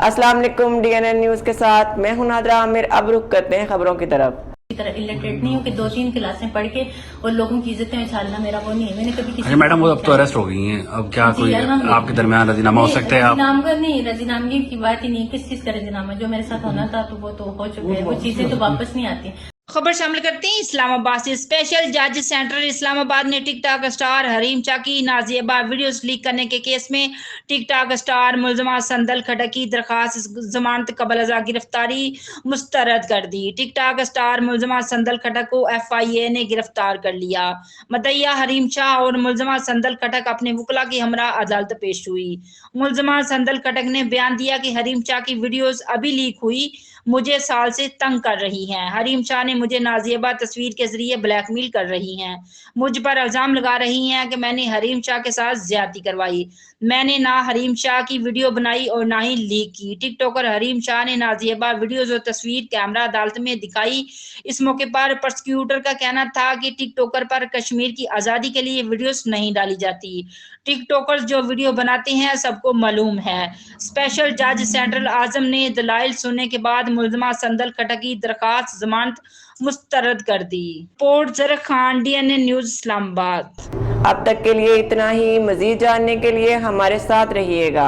अस्सलाम वालेकुम, DNN news के साथ मैं हूं नादरा आमिर। अब रुख करते हैं खबरों की तरफ। की तरह इलिटरेट नहीं हूँ कि 2-3 क्लासें पढ़ के और लोगों की इज्जतें उछालना मेरा वो नहीं है। मैंने कभी किसी मैडम वो अब तो अरेस्ट हो गई हैं, अब क्या कोई आपके दरमियान रजीनामा हो सकता है? आप रजीनामगी की बात ही नहीं, किस चीज का रजीनामा? जो मेरे साथ होना था तो वो तो हो चुका है, वो चीजें तो वापस नहीं आती। खबर शामिल करते हैं इस्लामाबाद से। स्पेशल जज सेंटर इस्लामाबाद ने टिकटॉक स्टार हरीम चाकी नाजियबा वीडियोस लीक करने के केस में टिकटॉक स्टार मुलजमा संदल खटक की दरखास्त जमानत कबल अज़ा गिरफ्तारी मुस्तरद कर दी। टिकटॉक स्टार मुलजमा संदल खटक को FIA ने गिरफ्तार कर लिया। मदइया हरीम शाह और मुलजमा संदल खटक अपने वकला की हमरा अदालत पेश हुई। मुलजमा संदल खटक ने बयान दिया कि हरीम शाह की वीडियोस अभी लीक हुई, मुझे साल से तंग कर रही हैं। हरीम शाह ने मुझे नाजियबा तस्वीर के जरिए ब्लैकमेल कर रही हैं, मुझ पर इल्जाम लगा रही हैं कि मैंने हरीम शाह के साथ ज्यादती करवाई। मैंने ना हरीम शाह की वीडियो बनाई और ना ही लीक की। टिकटॉकर हरीम शाह ने नाजियबा वीडियोज और तस्वीर कैमरा अदालत में दिखाई। इस मौके पर प्रोसिक्यूटर का कहना था कि टिकटॉकर पर कश्मीर की आज़ादी के लिए वीडियोस नहीं डाली जाती। टिकटॉकर जो वीडियो बनाते हैं सबको मालूम है। स्पेशल जज सेंट्रल आजम ने दलाइल सुनने के बाद मुलजमा संदल खटक की दरखास्त जमानत मुस्तरद कर दी। Report Zarakh Khan, DNN news Islamabad. अब तक के लिए इतना ही। मजीद जानने के लिए हमारे साथ रहिएगा।